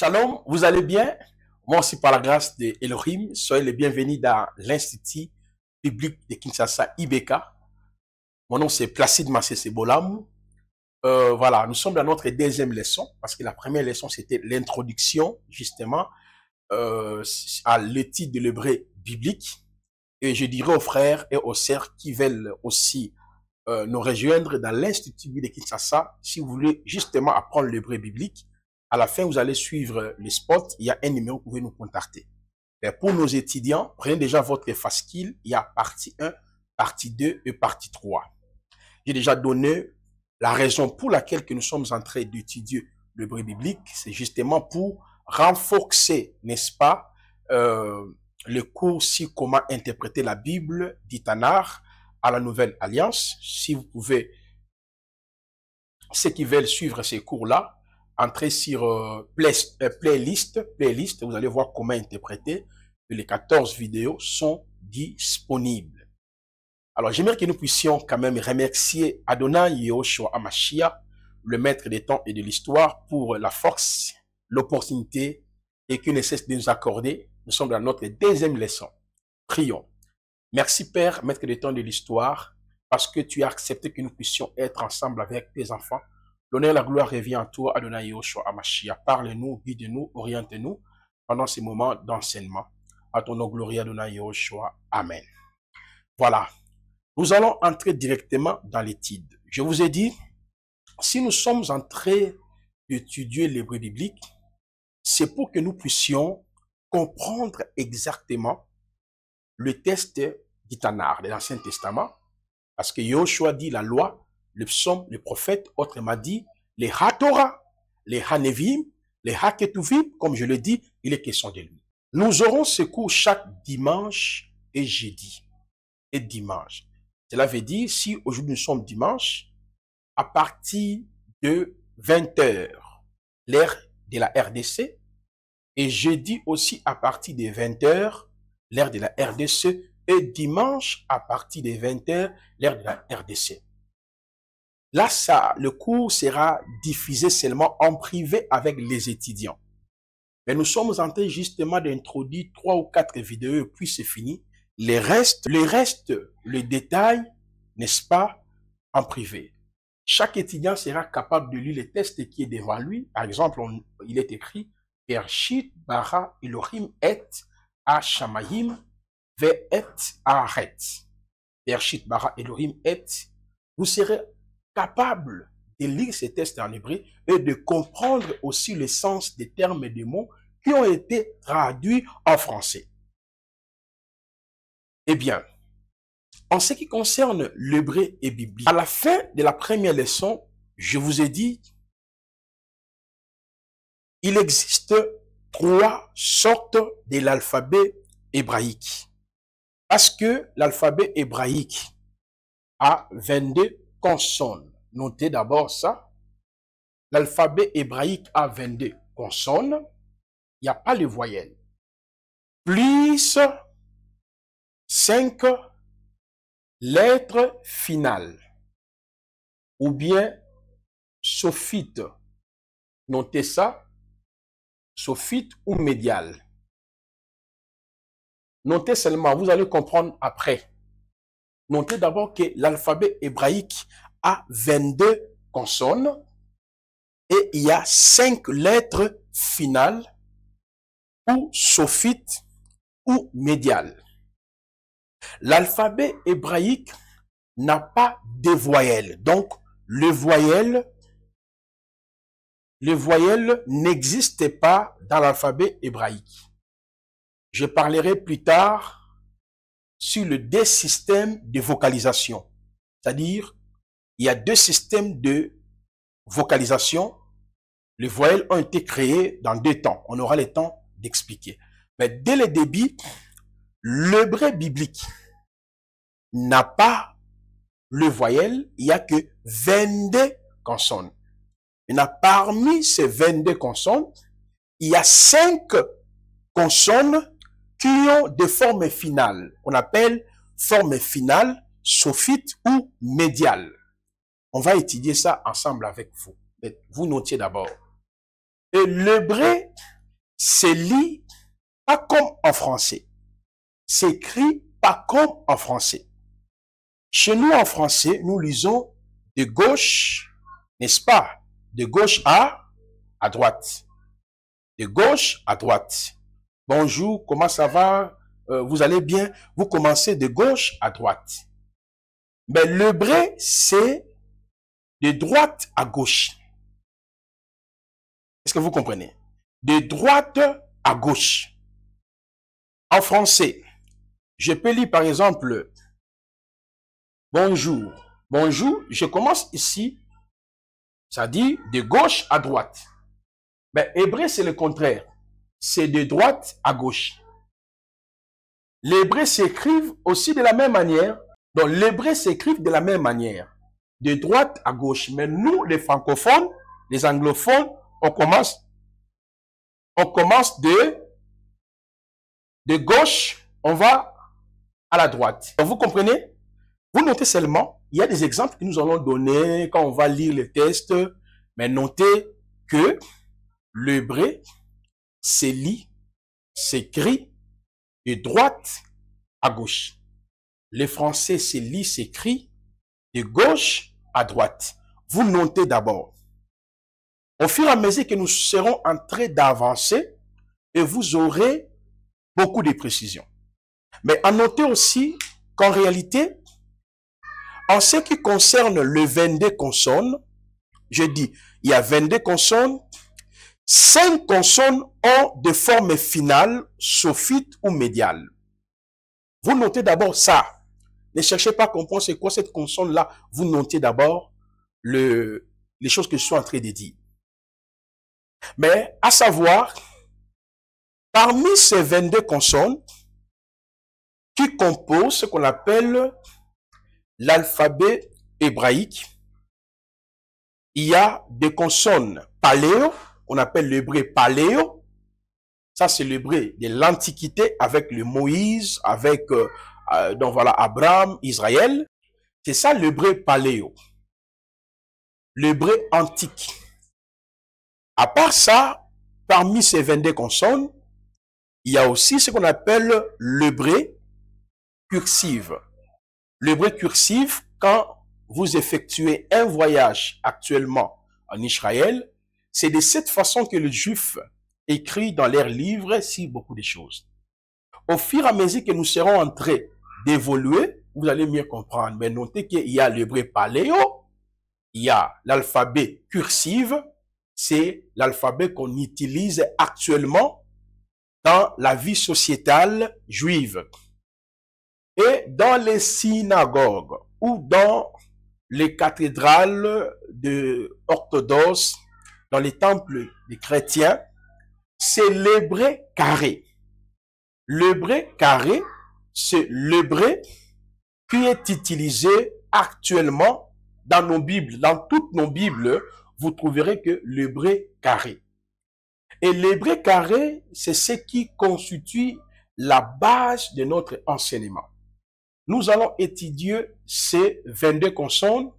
Shalom, vous allez bien? Moi aussi, par la grâce de Elohim, soyez les bienvenus dans l'Institut biblique de Kinshasa, IBK. Mon nom, c'est Placide Massé Bolam. Voilà, nous sommes dans notre deuxième leçon, parce que la première leçon, c'était l'introduction, justement, à l'étude de l'hébreu biblique. Et je dirais aux frères et aux sœurs qui veulent aussi nous rejoindre dans l'Institut biblique de Kinshasa, si vous voulez justement apprendre l'hébreu biblique. À la fin, vous allez suivre les spots. Il y a un numéro, vous pouvez nous contacter. Mais pour nos étudiants, prenez déjà votre fascicule. Il y a partie 1, partie 2 et partie 3. J'ai déjà donné la raison pour laquelle que nous sommes en train d'étudier l'hébreu biblique. C'est justement pour renforcer, n'est-ce pas, le cours sur comment interpréter la Bible d'Itanar à la Nouvelle Alliance. Si vous pouvez, ceux qui veulent suivre ces cours-là, entrez sur playlist, vous allez voir comment interpréter. Les 14 vidéos sont disponibles. Alors, j'aimerais que nous puissions quand même remercier Adonai Yehoshua Hamashiach, le maître des temps et de l'histoire, pour la force, l'opportunité et qu'il ne cesse de nous accorder. Nous sommes dans notre deuxième leçon. Prions. Merci Père, maître des temps et de l'histoire, parce que tu as accepté que nous puissions être ensemble avec tes enfants. L'honneur et la gloire revient en toi, Adonai Yehoshua Hamashiach. Parle-nous, guide-nous, oriente-nous pendant ces moments d'enseignement. À ton nom glorieux, Adonai Yehoshua. Amen. Voilà. Nous allons entrer directement dans l'étude. Je vous ai dit, si nous sommes en train d'étudier l'hébreu biblique, c'est pour que nous puissions comprendre exactement le texte d'Itanar de l'Ancien Testament, parce que Yehoshua dit la loi, le psaume, le prophète, autrement dit, les Ha-Torah, les Ha-Nevim, les Ha-Ketuvim, comme je le dis, il est question de lui. Nous aurons ce cours chaque dimanche et jeudi et dimanche. Cela veut dire, si aujourd'hui nous sommes dimanche, à partir de 20 h, l'heure de la RDC, et jeudi aussi à partir de 20 h, l'heure de la RDC, et dimanche à partir de 20 h, l'heure de la RDC. Là, le cours sera diffusé seulement en privé avec les étudiants. Mais nous sommes en train justement d'introduire 3 ou 4 vidéos, puis c'est fini. Le reste, le détail, n'est-ce pas, en privé. Chaque étudiant sera capable de lire le texte qui est devant lui. Par exemple, il est écrit « Bershit bara Elohim et ha-shamayim ve et haaretz ». Bershit bara Elohim et. Vous serez capable de lire ces textes en hébreu et de comprendre aussi le sens des termes et des mots qui ont été traduits en français. Eh bien, en ce qui concerne l'hébreu et biblique, à la fin de la première leçon, je vous ai dit, il existe 3 sortes de l'alphabet hébraïque. Parce que l'alphabet hébraïque a 22 consonnes. Notez d'abord ça. L'alphabet hébraïque a 22 consonnes. Il n'y a pas les voyelles. Plus 5 lettres finales. Ou bien sophite. Notez ça. Sophite ou médial. Notez seulement, vous allez comprendre après. Notez d'abord que l'alphabet hébraïque a 22 consonnes et il y a 5 lettres finales ou sophites ou médiales. L'alphabet hébraïque n'a pas de voyelles. Donc, les voyelles n'existent pas dans l'alphabet hébraïque. Je parlerai plus tard sur le 2 systèmes de vocalisation. C'est-à-dire, il y a 2 systèmes de vocalisation. Les voyelles ont été créées dans 2 temps. On aura le temps d'expliquer. Mais dès le début, l'hébreu biblique n'a pas le voyelle. Il n'y a que 22 consonnes. Maintenant, parmi ces 22 consonnes, il y a 5 consonnes qui ont des formes finales. On appelle forme finale, sophite ou médiale. On va étudier ça ensemble avec vous. Mais vous notiez d'abord. Et l'hébreu se lit pas comme en français. S'écrit pas comme en français. Chez nous, en français, nous lisons de gauche, n'est-ce pas? De gauche à droite. De gauche à droite. Bonjour, comment ça va? Vous allez bien? Vous commencez de gauche à droite. Mais l'hébreu, c'est de droite à gauche. Est-ce que vous comprenez? De droite à gauche. En français, je peux lire par exemple bonjour. Bonjour, je commence ici, ça dit de gauche à droite. Mais hébreu, c'est le contraire. C'est de droite à gauche. L'hébreu s'écrivent aussi de la même manière. Donc, l'hébreu s'écrivent de la même manière. De droite à gauche. Mais nous, les francophones, les anglophones, on commence de gauche, on va à la droite. Donc, vous comprenez? Vous notez seulement, il y a des exemples que nous allons donner quand on va lire les tests, mais notez que l'hébreu se lit, s'écrit de droite à gauche. Le français se lit, s'écrit de gauche à droite. Vous notez d'abord. Au fur et à mesure que nous serons en train d'avancer, et vous aurez beaucoup de précisions. Mais à noter aussi qu'en réalité, en ce qui concerne le 22 consonnes, je dis, il y a 22 consonnes, 5 consonnes ont des formes finales, sophites ou médiales. Vous notez d'abord ça. Ne cherchez pas à comprendre c'est quoi cette consonne-là. Vous notez d'abord les choses que je suis en train de dire. Mais à savoir, parmi ces 22 consonnes qui composent ce qu'on appelle l'alphabet hébraïque, il y a des consonnes paléo, on appelle l'hébreu paléo. Ça, c'est l'hébreu de l'Antiquité avec le Moïse, avec donc voilà, Abraham, Israël. C'est ça l'hébreu paléo. L'hébreu antique. À part ça, parmi ces 22 consonnes, il y a aussi ce qu'on appelle l'hébreu cursive. L'hébreu cursive, quand vous effectuez un voyage actuellement en Israël, c'est de cette façon que le juif écrit dans leurs livres si beaucoup de choses. Au fur et à mesure que nous serons en train d'évoluer, vous allez mieux comprendre. Mais notez qu'il y a l'hébreu paléo, il y a l'alphabet cursive, c'est l'alphabet qu'on utilise actuellement dans la vie sociétale juive. Et dans les synagogues ou dans les cathédrales orthodoxes, dans les temples des chrétiens, c'est l'hébreu carré. L'hébreu carré, c'est l'hébreu qui est utilisé actuellement dans nos Bibles. Dans toutes nos Bibles, vous trouverez que l'hébreu carré. Et l'hébreu carré, c'est ce qui constitue la base de notre enseignement. Nous allons étudier ces 22 consonnes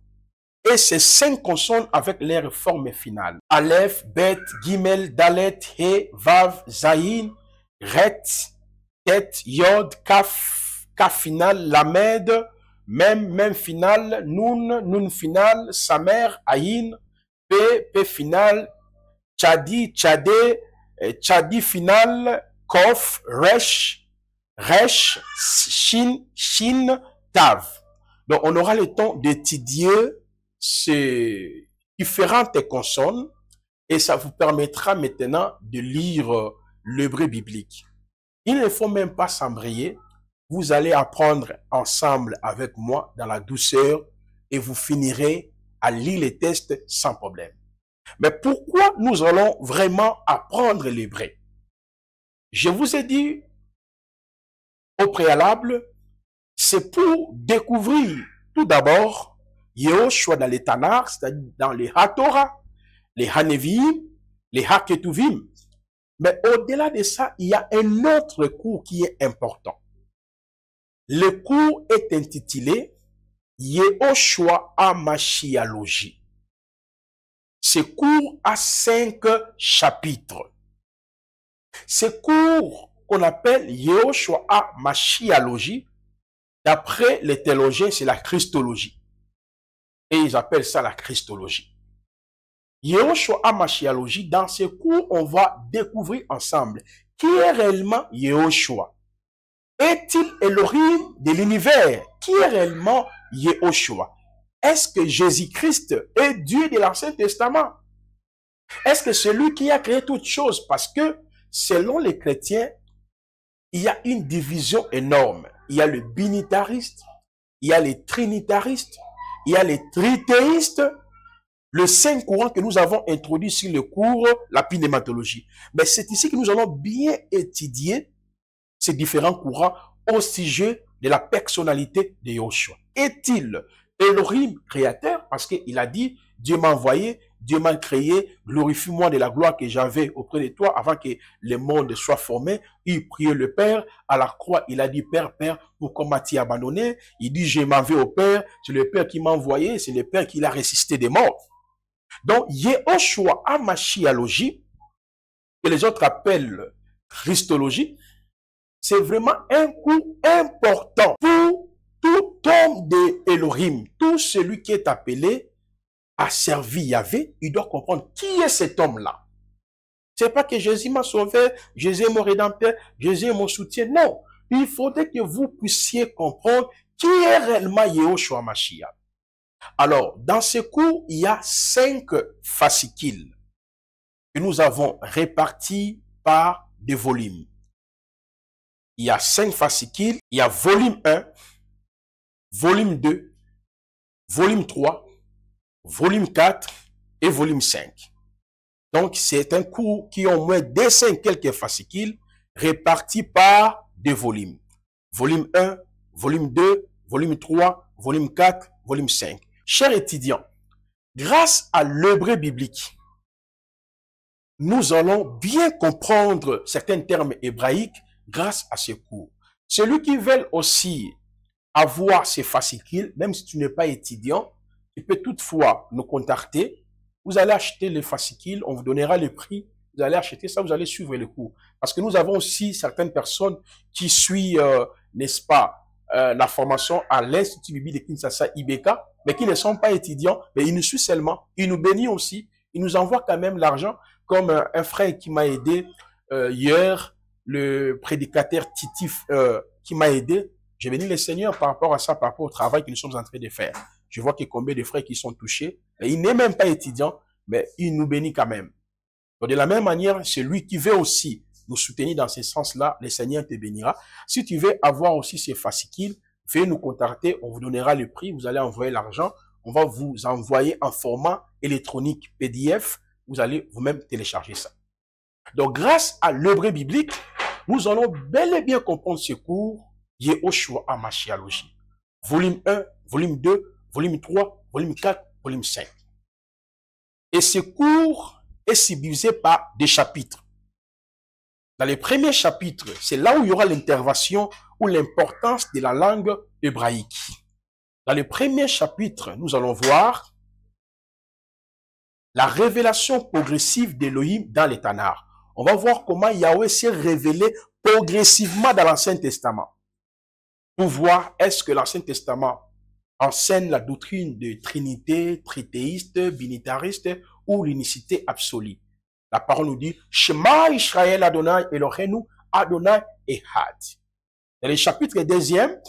et ces 5 consonnes avec leurs formes finales. Aleph, Bet, Gimel, Dalet, He, Vav, Zayin, Ret, Tet, Yod, Kaf, Kaf final, Lamed, Mem final, Nun final, Samer, Ayin, P final, Tchadi, Tchadé, Tchadi final, Kof, Resh, Resh, Shin, Tav. Donc, on aura le temps d'étudier ces différentes consonnes et ça vous permettra maintenant de lire l'hébreu biblique. Il ne faut même pas s'embrayer. Vous allez apprendre ensemble avec moi dans la douceur et vous finirez à lire les tests sans problème. Mais pourquoi nous allons vraiment apprendre l'hébreu? Je vous ai dit au préalable, c'est pour découvrir tout d'abord Yehoshua dans les Tanakh, c'est-à-dire dans les HaTorah, les HaNeviim, les HaKetuvim. Mais au-delà de ça, il y a un autre cours qui est important. Le cours est intitulé Yehoshua Hamashiachologie. Ce cours a 5 chapitres. Ces cours qu'on appelle Yehoshua Mashiachologie, d'après les théologiens, c'est la Christologie. Et ils appellent ça la Christologie. Yehoshua Mashiachologie, dans ces cours, on va découvrir ensemble qui est réellement Yehoshua. Est-il Elohim de l'univers? Qui est réellement Yehoshua? Est-ce que Jésus-Christ est Dieu de l'Ancien Testament? Est-ce que c'est lui qui a créé toutes choses? Parce que selon les chrétiens, il y a une division énorme. Il y a le binitariste, il y a les trinitaristes, il y a les trithéistes, le 5 courants que nous avons introduit sur le cours, la pneumatologie. Mais c'est ici que nous allons bien étudier ces différents courants au sujet de la personnalité de Yehoshua. Est-il Elohim créateur? Parce qu'il a dit, Dieu m'a envoyé, Dieu m'a créé, glorifie-moi de la gloire que j'avais auprès de toi avant que le monde soit formé. Il priait le Père à la croix. Il a dit, Père, Père, pourquoi m'as-tu abandonné? Il dit, je m'en vais au Père. C'est le Père qui m'a envoyé. C'est le Père qui l'a ressuscité des morts. Donc, Yehoshua Mashiachologie, que les autres appellent Christologie, c'est vraiment un coup important pour tout homme de Elohim. Tout celui qui est appelé à servir Yahvé, il doit comprendre qui est cet homme-là. C'est pas que Jésus m'a sauvé, Jésus est mon rédempteur, Jésus est mon soutien. Non, il faudrait que vous puissiez comprendre qui est réellement Yehoshua Mashiach. Alors, dans ce cours, il y a 5 fascicules que nous avons répartis par des volumes. Il y a 5 fascicules, il y a volume 1, volume 2, volume 3, volume 4 et volume 5. Donc, c'est un cours qui a au moins des 5 quelques fascicules répartis par des volumes. Volume 1, volume 2, volume 3, volume 4, volume 5. Chers étudiants, grâce à l'hébreu biblique, nous allons bien comprendre certains termes hébraïques grâce à ce cours. Celui qui veut aussi avoir ces fascicules, même si tu n'es pas étudiant, tu peux toutefois nous contacter. Vous allez acheter les fascicules, on vous donnera le prix. Vous allez acheter ça, vous allez suivre le cours. Parce que nous avons aussi certaines personnes qui suivent, n'est-ce pas, la formation à l'Institut biblique de Kinshasa IBK, mais qui ne sont pas étudiants, mais ils nous suivent seulement. Ils nous bénissent aussi. Ils nous envoient quand même l'argent, comme un frère qui m'a aidé hier, le prédicateur Titif qui m'a aidé. Je bénis le Seigneur par rapport à ça, par rapport au travail que nous sommes en train de faire. Je vois qu'il y a combien de frères qui sont touchés. Et il n'est même pas étudiant, mais il nous bénit quand même. Donc de la même manière, celui qui veut aussi nous soutenir dans ce sens-là, le Seigneur te bénira. Si tu veux avoir aussi ces fascicules, veuillez nous contacter, on vous donnera le prix, vous allez envoyer l'argent, on va vous envoyer en format électronique PDF, vous allez vous-même télécharger ça. Donc grâce à l'hébreu biblique, nous allons bel et bien comprendre ce cours, Yehoshua Mashiachologie. Volume 1, volume 2, volume 3, volume 4, volume 5. Et ce cours est subdivisé par des chapitres. Dans les premiers chapitres, c'est là où il y aura l'intervention ou l'importance de la langue hébraïque. Dans les premiers chapitres, nous allons voir la révélation progressive d'Élohim dans les Tanakh. On va voir comment Yahweh s'est révélé progressivement dans l'Ancien Testament. Pour voir est-ce que l'Ancien Testament enseigne la doctrine de Trinité, trithéiste, binitariste ou l'unicité absolue. La parole nous dit, Shema Israël Adonai Eloheinu Adonai Ehad. Dans le chapitre 2e,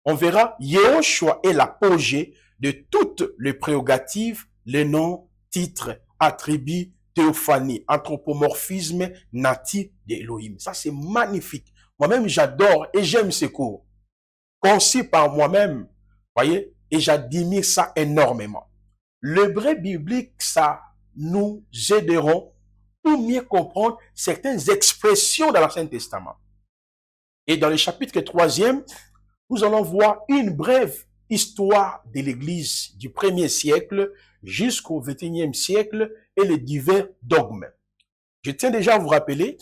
on verra Yehoshua est l'apogée de toutes les prérogatives, les noms, titres, attributs, théophanie, anthropomorphisme natif d'Elohim. Ça, c'est magnifique. Moi-même, j'adore et j'aime ces cours. Conçus par moi-même, voyez, et j'admire ça énormément. L'hébreu biblique, ça nous aideront pour mieux comprendre certaines expressions dans l'Ancien Testament. Et dans le chapitre 3e, nous allons voir une brève histoire de l'Église du 1er siècle jusqu'au 21e siècle et les divers dogmes. Je tiens déjà à vous rappeler,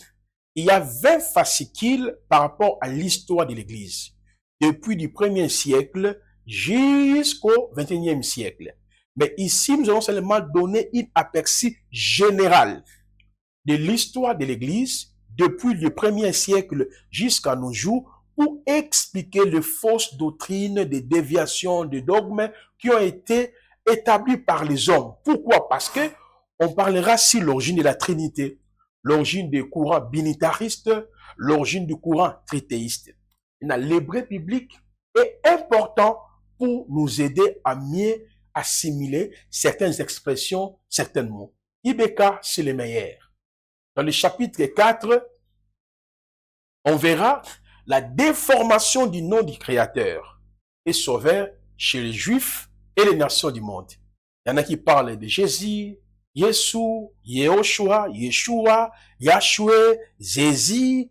il y a 20 fascicules par rapport à l'histoire de l'Église, depuis du 1er siècle jusqu'au 21e siècle. Mais ici, nous allons seulement donner une aperçu général de l'histoire de l'Église depuis le 1er siècle jusqu'à nos jours pour expliquer les fausses doctrines, des déviations, des dogmes qui ont été établis par les hommes. Pourquoi? Parce que on parlera sur l'origine de la Trinité, l'origine des courants binitaristes, l'origine du courant tritéiste. L'hébreu biblique est important pour nous aider à mieux assimiler certaines expressions, certains mots. Ibeka, c'est le meilleur. Dans le chapitre 4, on verra la déformation du nom du Créateur et Sauveur chez les Juifs et les nations du monde. Il y en a qui parlent de Jésus, Yeshua, Yehoshua, Yeshua, Yahshua, Jésus,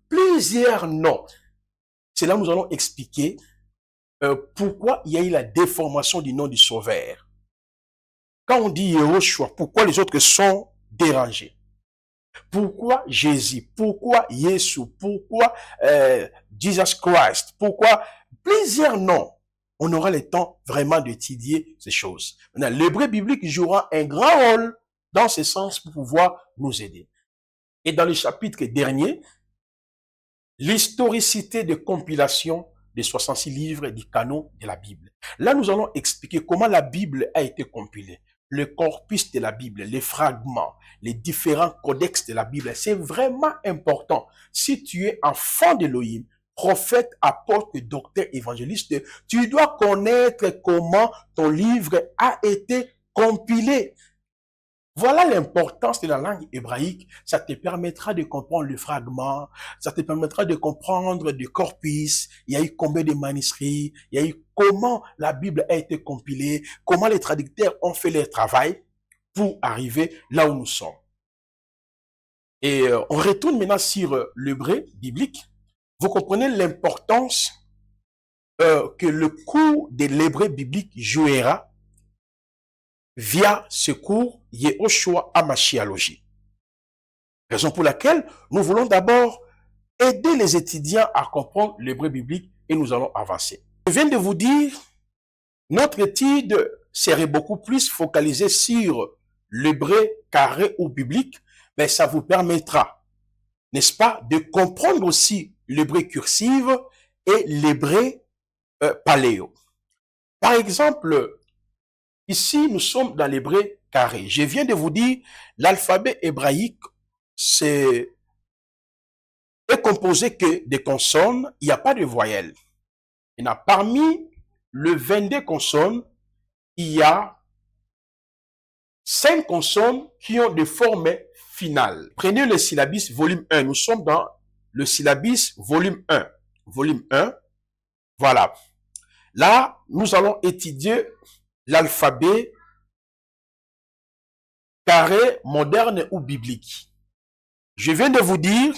plusieurs noms. C'est là que nous allons expliquer pourquoi il y a eu la déformation du nom du Sauveur. Quand on dit Yehoshua, pourquoi les autres sont dérangés? Pourquoi Jésus? Pourquoi Yeshua? Pourquoi Jesus Christ? Pourquoi plusieurs noms? On aura le temps vraiment d'étudier ces choses. L'hébreu biblique jouera un grand rôle dans ce sens pour pouvoir nous aider. Et dans le chapitre dernier, l'historicité de compilation des 66 livres du canon de la Bible. Là, nous allons expliquer comment la Bible a été compilée. Le corpus de la Bible, les fragments, les différents codex de la Bible. C'est vraiment important. Si tu es enfant d'Élohim, prophète, apôtre, docteur, évangéliste, tu dois connaître comment ton livre a été compilé. Voilà l'importance de la langue hébraïque. Ça te permettra de comprendre le fragment, ça te permettra de comprendre le corpus, il y a eu combien de manuscrits, il y a eu comment la Bible a été compilée, comment les traducteurs ont fait leur travail pour arriver là où nous sommes. Et on retourne maintenant sur l'hébreu biblique. Vous comprenez l'importance que le cours de l'hébreu biblique jouera via ce cours Yehoshua Hamashiachologie. Raison pour laquelle nous voulons d'abord aider les étudiants à comprendre l'hébreu biblique et nous allons avancer. Je viens de vous dire, notre étude serait beaucoup plus focalisée sur l'hébreu carré ou biblique, mais ça vous permettra, n'est-ce pas, de comprendre aussi l'hébreu cursive et l'hébreu paléo. Par exemple, ici, nous sommes dans l'hébreu carré. Je viens de vous dire, l'alphabet hébraïque est composé que de consonnes, il n'y a pas de voyelles. Il y a parmi le 22 consonnes, il y a 5 consonnes qui ont des formes finales. Prenez le syllabus volume 1. Nous sommes dans le syllabus volume 1. Volume 1. Voilà. Là, nous allons étudier l'alphabet carré, moderne ou biblique. Je viens de vous dire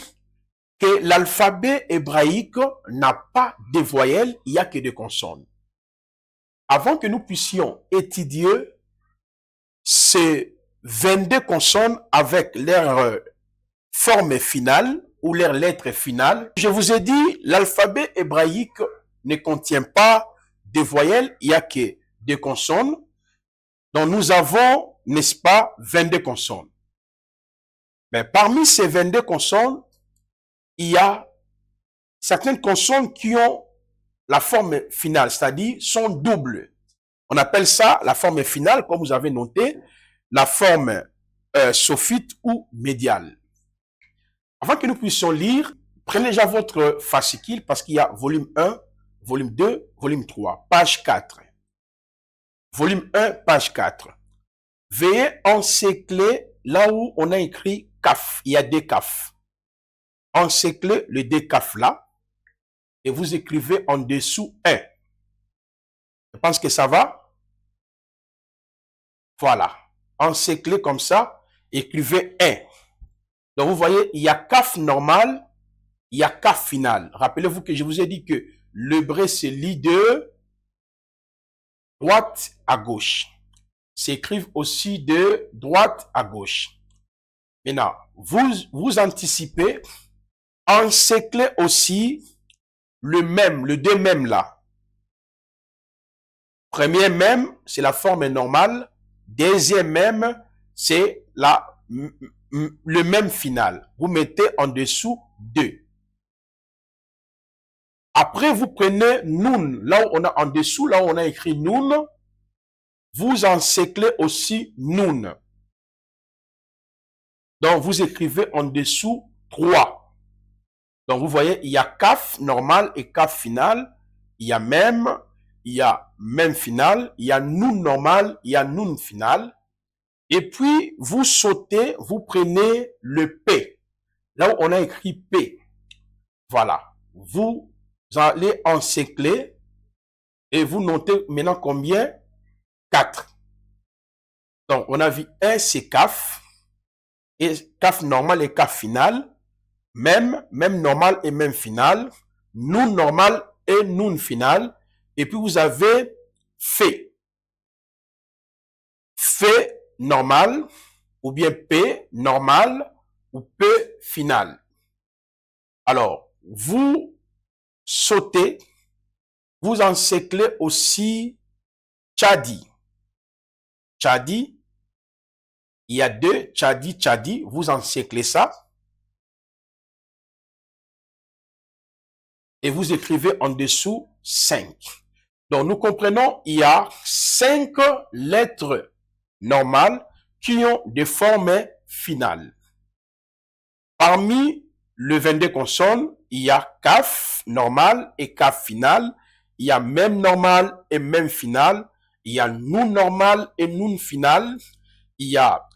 que l'alphabet hébraïque n'a pas de voyelles, il n'y a que des consonnes. Avant que nous puissions étudier ces 22 consonnes avec leur forme finale ou leurs lettres finales, je vous ai dit, l'alphabet hébraïque ne contient pas de voyelles, il n'y a que des consonnes. Donc nous avons, n'est-ce pas, 22 consonnes. Mais parmi ces 22 consonnes, il y a certaines consonnes qui ont la forme finale, c'est-à-dire sont doubles. On appelle ça la forme finale, comme vous avez noté, la forme sophite ou médiale. Avant que nous puissions lire, prenez déjà votre fascicule parce qu'il y a volume 1, volume 2, volume 3, page 4. Volume 1, page 4. Veuillez encercler là où on a écrit CAF. Il y a des CAF. Encerclez le décaf là et vous écrivez en dessous 1. Je pense que ça va. Voilà. Encerclez comme ça, écrivez 1. Donc vous voyez, il y a CAF normal, il y a CAF final. Rappelez-vous que je vous ai dit que l'hébreu se lit de droite à gauche. S'écrivent aussi de droite à gauche. Maintenant, vous anticipez, encerclez aussi le même, le 2 même là. Premier même, c'est la forme normale. Deuxième même, c'est la le même final. Vous mettez en dessous 2. Après, vous prenez nun. Là où on a en dessous, là où on a écrit nun, vous encerclez aussi nun. Donc, vous écrivez en dessous 3. Donc, vous voyez, il y a kaf normal et kaf final. Il y a même final. Il y a nun normal, il y a nun final. Et puis, vous sautez, vous prenez le P. Là où on a écrit P. Voilà. Vous allez encercler et vous notez maintenant combien? 4. Donc, on a vu 1, c'est kaf. Et kaf normal et kaf final. Même normal et même final. Nun normal et nun final. Et puis, vous avez F. F normal, ou bien P normal, ou P final. Alors, vous sautez, vous encerclez aussi Tchadi. Tchadi, il y a 2, Tchadi, vous encerclez ça. Et vous écrivez en dessous 5. Donc, nous comprenons, il y a 5 lettres normales qui ont des formes finales. Parmi le 22 consonnes, il y a kaf normal et kaf final. Il y a même normal et même final. Il y a nun normal et nun final. Il y a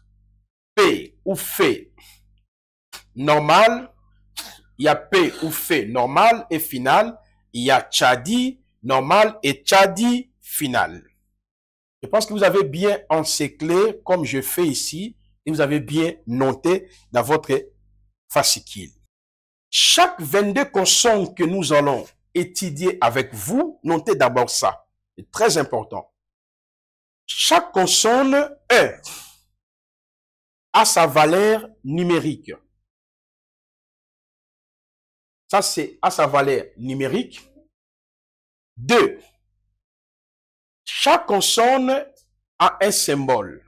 P ou F normal. Il y a P ou F normal et final. Il y a Tchadi normal et Tchadi final. Je pense que vous avez bien encerclé comme je fais ici et vous avez bien noté dans votre fascicule. Chaque 22 consonnes que nous allons étudier avec vous, notez d'abord ça. C'est très important. Chaque consonne a sa valeur numérique. Ça, c'est à sa valeur numérique. 2. Chaque consonne a un symbole.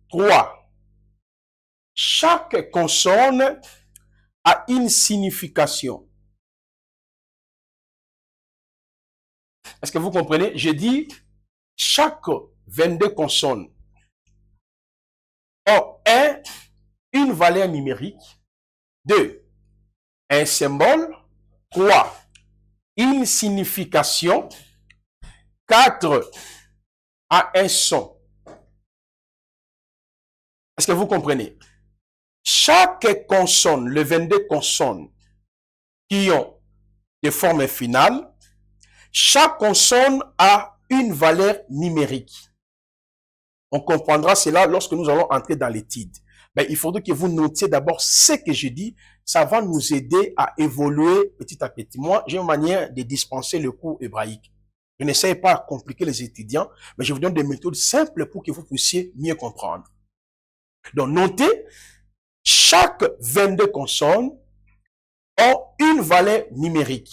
3. Chaque consonne a une signification. Est-ce que vous comprenez? Je dis chaque 22 consonnes ont une valeur numérique. 2. Un symbole. 3. Une signification. 4. A un son. Est-ce que vous comprenez? Chaque consonne, les 22 consonnes qui ont des formes finales, chaque consonne a une valeur numérique. On comprendra cela lorsque nous allons entrer dans l'étude. Mais il faudrait que vous notiez d'abord ce que je dis. Ça va nous aider à évoluer petit à petit. Moi, j'ai une manière de dispenser le cours hébraïque. Je n'essaye pas à compliquer les étudiants, mais je vous donne des méthodes simples pour que vous puissiez mieux comprendre. Donc, notez, chaque 22 consonnes ont une valeur numérique,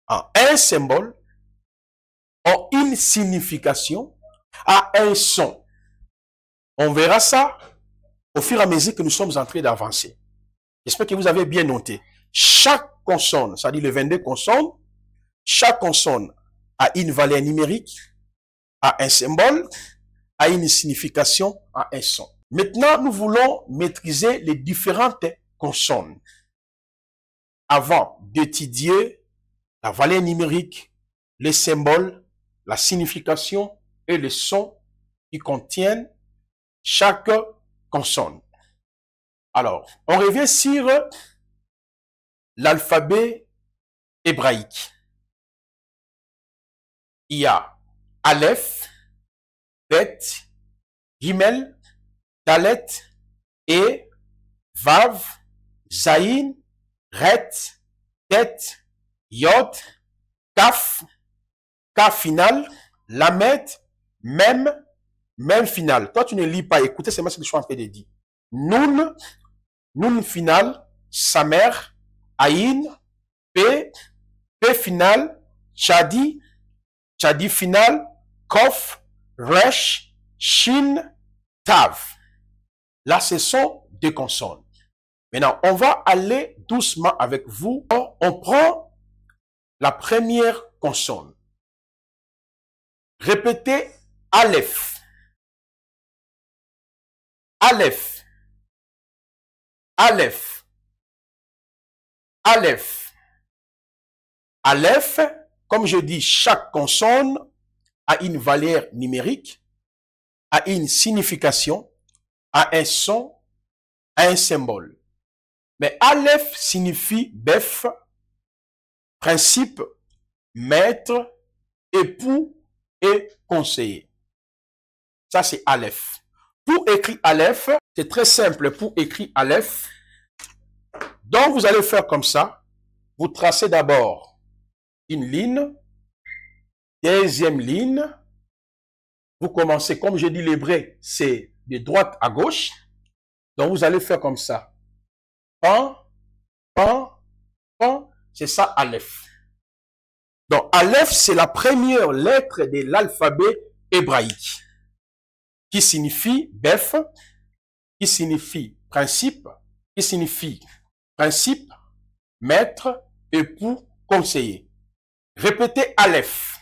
en un symbole, ont une signification, a un son. On verra ça au fur et à mesure que nous sommes en train d'avancer. J'espère que vous avez bien noté. Chaque consonne, c'est-à-dire les 22 consonnes, chaque consonne a une valeur numérique, a un symbole, a une signification, a un son. Maintenant, nous voulons maîtriser les différentes consonnes. Avant d'étudier la valeur numérique, les symboles, la signification et les sons qui contiennent chaque consonne. Alors, on revient sur l'alphabet hébraïque. Il y a Aleph, Bet, Gimel, Dalet, E, Vav, Zayin, Ret, Tet, Yod, Kaf, Kaf final, Lamed, Mem final. Toi, tu ne lis pas. Écoutez, c'est moi ce que je suis en train de dire. Nun final, Samer, Aïn, P final, Tchadi final, Kof, Resh, Shin, Tav. Là, ce sont deux consonnes. Maintenant, on va aller doucement avec vous. On prend la première consonne. Répétez Aleph. Aleph. Aleph. Aleph. Aleph, comme je dis, chaque consonne a une valeur numérique, a une signification, a un son, a un symbole. Mais Aleph signifie bef, principe, maître, époux et conseiller. Ça, c'est Aleph. Pour écrire Aleph, c'est très simple. Pour écrire Aleph, donc vous allez faire comme ça. Vous tracez d'abord une ligne, deuxième ligne. Vous commencez, comme je dis, l'hébreu, c'est de droite à gauche. Donc vous allez faire comme ça. Pan, pan, pan, c'est ça Aleph. Donc Aleph, c'est la première lettre de l'alphabet hébraïque, qui signifie bef, qui signifie principe, qui signifie principe, maître, époux, conseiller. Répétez Aleph.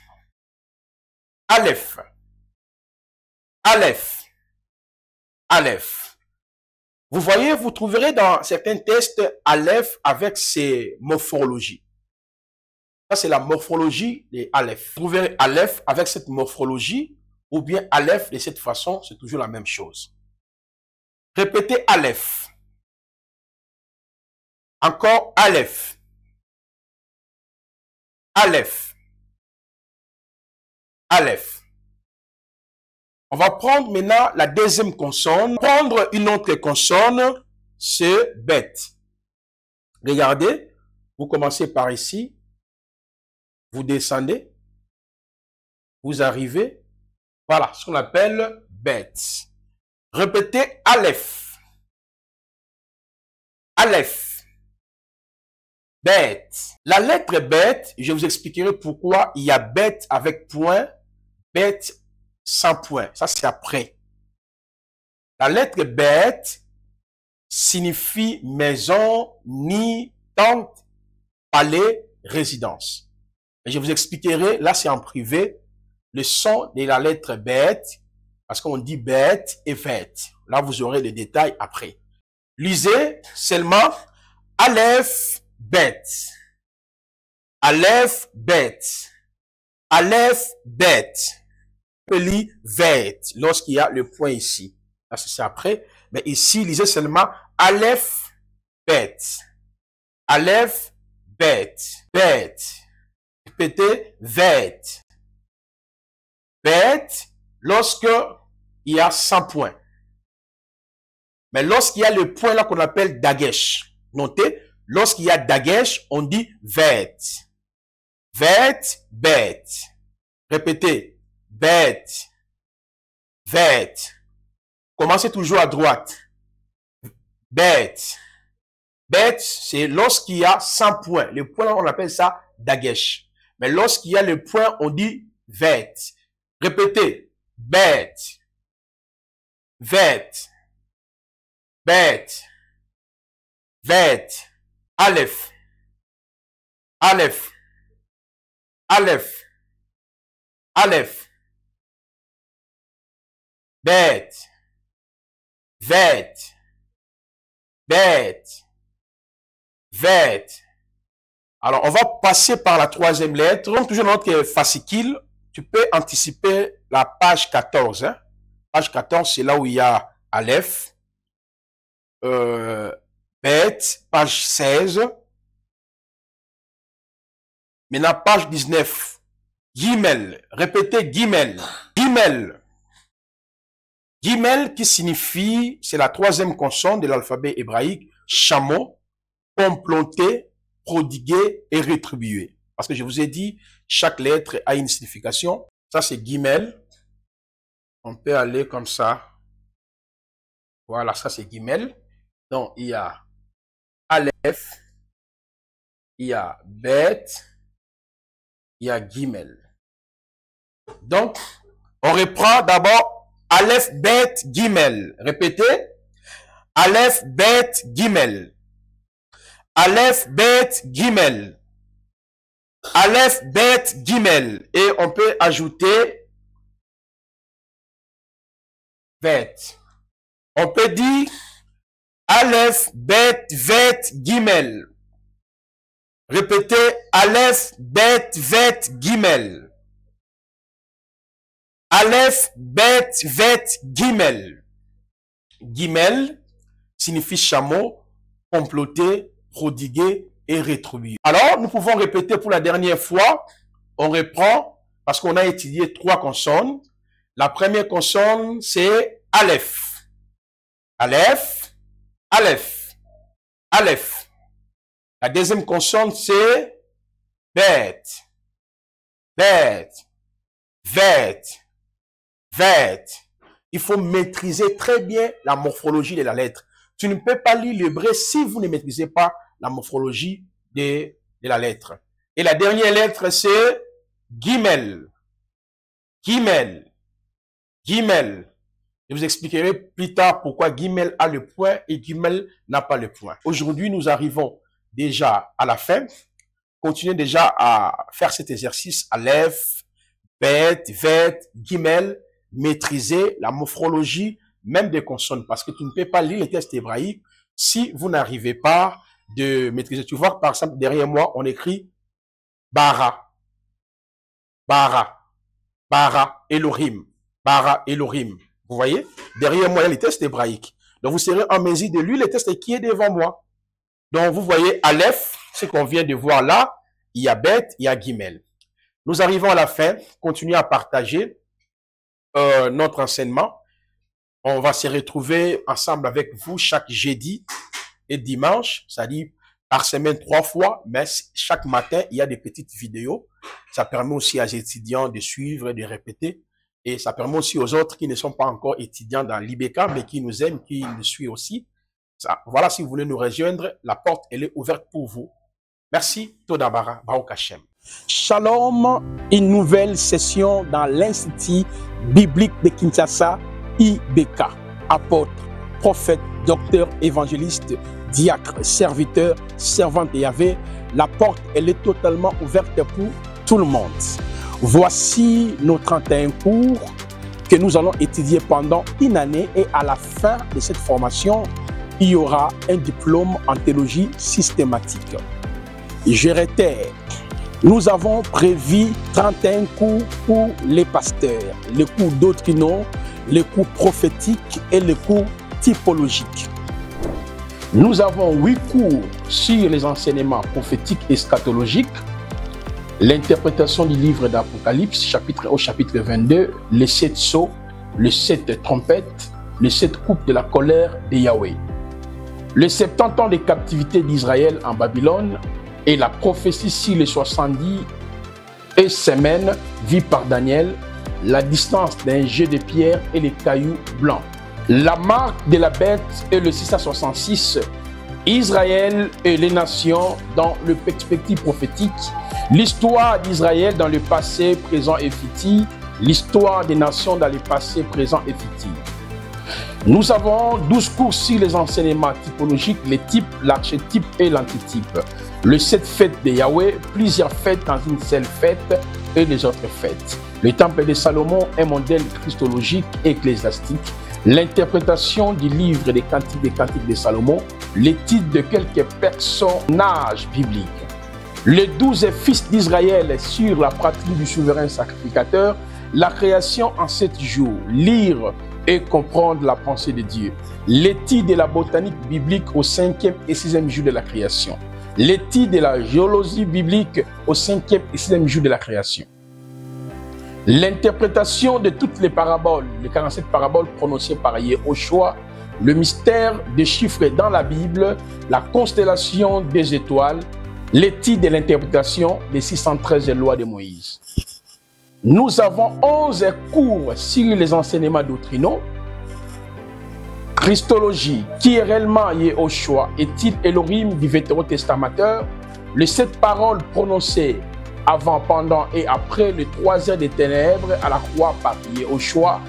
Aleph. Aleph. Aleph. Vous voyez, vous trouverez dans certains tests Aleph avec ses morphologies. Ça, c'est la morphologie de Aleph. Vous trouverez Aleph avec cette morphologie ou bien Aleph de cette façon, c'est toujours la même chose. Répétez Aleph. Encore Aleph. Aleph. Aleph. On va prendre maintenant la deuxième consonne. Prendre une autre consonne, c'est bête. Regardez, vous commencez par ici, vous descendez, vous arrivez, voilà, ce qu'on appelle bête. Répétez Aleph. Aleph. Bête. La lettre bête, je vous expliquerai pourquoi il y a bête avec point, bête sans point. Ça, c'est après. La lettre bête signifie maison, nid, tente, palais, résidence. Et je vous expliquerai, là c'est en privé, le son de la lettre bête, parce qu'on dit bête et bête. Là, vous aurez les détails après. Lisez seulement Aleph, bête. Aleph, bête. Aleph, bête. Lit bête, lorsqu'il y a le point ici. Là, c'est après. Mais ici, lisez seulement Aleph, bête. Aleph, bête. Bête. Répétez, bête. Bête, lorsque il y a 100 points. Mais lorsqu'il y a le point là qu'on appelle dagesh, notez, lorsqu'il y a dagesh, on dit bête. Bête, bête. Répétez, bête. Bête. Commencez toujours à droite. Bête. Bête, c'est lorsqu'il y a 100 points. Le point là, on appelle ça dagesh. Mais lorsqu'il y a le point, on dit bête. Répétez, bête. Bête. Bête. Bête. Aleph. Aleph. Aleph. Aleph. Bête. Bête. Bête. Bête. Alors, on va passer par la troisième lettre. Donc, toujours notre fascicule. Tu peux anticiper la page 14. Hein? Page 14, c'est là où il y a Aleph. Bête. Page 16. Maintenant, page 19. Gimel. Répétez Gimel. Gimel. Gimel qui signifie, c'est la troisième consonne de l'alphabet hébraïque, chameau, comploter, prodiguer et rétribuer. Parce que je vous ai dit, chaque lettre a une signification. Ça, c'est Gimel. On peut aller comme ça. Voilà, ça, c'est Gimel. Donc, il y a Aleph, il y a Bet, il y a Gimel. Donc, on reprend d'abord Aleph, Bet, Gimel. Répétez. Aleph, Bet, Gimel. Aleph, Bet, Gimel. Aleph, Bet, Gimel. Et on peut ajouter Bet. On peut dire Aleph, Bet, Vet, Gimel. Répétez Aleph, Bet, Vet, Gimel. Aleph, Bet, Vet, Gimel. Gimel signifie chameau, comploter, prodiguer et rétribuer. Alors, nous pouvons répéter pour la dernière fois. On reprend parce qu'on a étudié 3 consonnes. La première consonne, c'est Aleph. Aleph, Aleph, Aleph. La deuxième consonne, c'est Bet, Bet, Vet, Vet. Il faut maîtriser très bien la morphologie de la lettre. Tu ne peux pas lire l'hébreu si vous ne maîtrisez pas la morphologie de la lettre. Et la dernière lettre, c'est Gimel. Gimel. Gimel. Je vous expliquerai plus tard pourquoi Gimel a le point et Gimel n'a pas le point. Aujourd'hui, nous arrivons déjà à la fin. Continuez déjà à faire cet exercice. Aleph, Bet, Vet, Gimel. Maîtriser la morphologie même des consonnes parce que tu ne peux pas lire les textes hébraïques si vous n'arrivez pas de maîtriser. Tu vois, par exemple, derrière moi, on écrit Bara, Bara, Bara, Elohim, Bara, Elohim. Vous voyez? Derrière moi, il y a les textes hébraïques. Donc, vous serez en mesure de lire les textes qui est devant moi. Donc, vous voyez Aleph, ce qu'on vient de voir là, il y a Bet, il y a Gimel. Nous arrivons à la fin. Continuez à partager notre enseignement. On va se retrouver ensemble avec vous chaque jeudi et dimanche, c'est-à-dire par semaine 3 fois, mais chaque matin, il y a des petites vidéos. Ça permet aussi aux étudiants de suivre et de répéter. Et ça permet aussi aux autres qui ne sont pas encore étudiants dans l'IBK, mais qui nous aiment, qui nous suivent aussi. Ça, voilà, si vous voulez nous rejoindre, la porte, elle est ouverte pour vous. Merci, Todabara, Baruch Hashem. Shalom, une nouvelle session dans l'Institut biblique de Kinshasa, IBK. Apôtre, prophète, docteur, évangéliste, diacre, serviteur, servante de Yahvé. La porte, elle est totalement ouverte pour tout le monde. Voici nos 31 cours que nous allons étudier pendant une année et à la fin de cette formation, il y aura un diplôme en théologie systématique. Je réitère, nous avons prévu 31 cours pour les pasteurs, les cours doctrinaux, les cours prophétiques et les cours typologiques. Nous avons 8 cours sur les enseignements prophétiques et eschatologiques, l'interprétation du livre d'Apocalypse, chapitre 1 au chapitre 22, les 7 sceaux, les 7 trompettes, les 7 coupes de la colère de Yahweh, les 70 ans de captivité d'Israël en Babylone, et la prophétie sur les 70 semaines vues par Daniel, la distance d'un jet de pierre et les cailloux blancs. La marque de la bête et le 666, Israël et les nations dans le perspective prophétique, l'histoire d'Israël dans le passé, présent et futur, l'histoire des nations dans le passé, présent et futur. Nous avons 12 cours sur les enseignements typologiques, les types, l'archétype et l'antitype. Le 7 fêtes de Yahweh, plusieurs fêtes dans une seule fête et les autres fêtes. Le temple de Salomon, un modèle christologique et ecclésiastique. L'interprétation du livre des cantiques de Salomon, les titres de quelques personnages bibliques. Les 12 fils d'Israël sur la pratique du souverain sacrificateur, la création en 7 jours, lire et comprendre la pensée de Dieu. L'étude de la botanique biblique au 5e et 6e jour de la création. L'étude de la géologie biblique au 5e et 6e jour de la création. L'interprétation de toutes les paraboles, les 47 paraboles prononcées par Yehoshua, le mystère des chiffres dans la Bible, la constellation des étoiles, l'étude de l'interprétation des 613 lois de Moïse. Nous avons 11 cours sur les enseignements doctrinaux. Christologie, qui est réellement Yehoshua, est-il Elohim du Vétérotestamateur? Les 7 paroles prononcées avant, pendant et après les 3 heures des ténèbres à la croix par Yehoshua,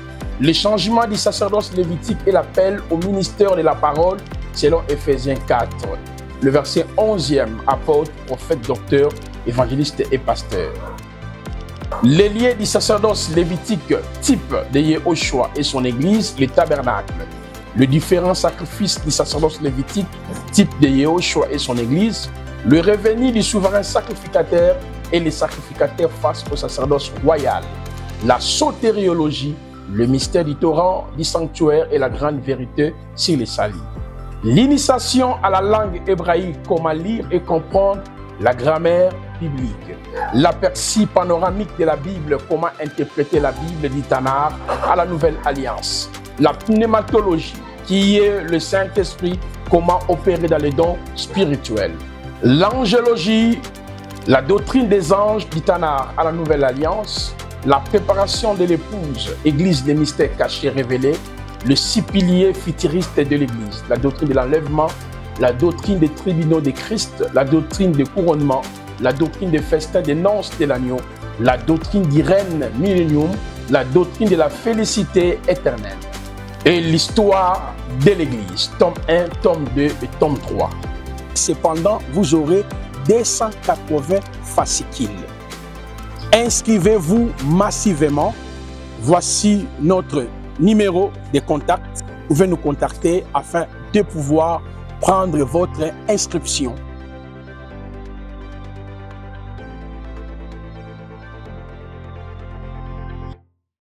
Le changement du sacerdoce lévitique et l'appel au ministère de la parole selon Éphésiens 4. Le verset 11e, apôtre, prophète, docteur, évangéliste et pasteur. Les liens du sacerdoce lévitique type de Yehoshua et son église, le tabernacle. Le différent sacrifice du sacerdoce lévitique type de Yehoshua et son église. Le revenu du souverain sacrificateur et les sacrificateurs face au sacerdoce royal. La sotériologie, le mystère du torrent, du sanctuaire et la grande vérité sur les salis. L'initiation à la langue hébraïque, comment lire et comprendre la grammaire biblique. L'aperçu panoramique de la Bible, comment interpréter la Bible du Tanakh à la Nouvelle Alliance. La pneumatologie, qui est le Saint-Esprit, comment opérer dans les dons spirituels. L'angélologie, la doctrine des anges du Tanakh à la Nouvelle Alliance. La préparation de l'épouse, Église des mystères cachés révélés. Le 6 piliers futuristes de l'Église, la doctrine de l'enlèvement, la doctrine des tribunaux de Christ, la doctrine des couronnements, la doctrine des festins des noces de l'agneau, la doctrine du règne millénium, la doctrine de la félicité éternelle. Et l'histoire de l'Église, tome 1, tome 2 et tome 3. Cependant, vous aurez 280 fascicules. Inscrivez-vous massivement. Voici notre numéro de contact. Vous pouvez nous contacter afin de pouvoir prendre votre inscription.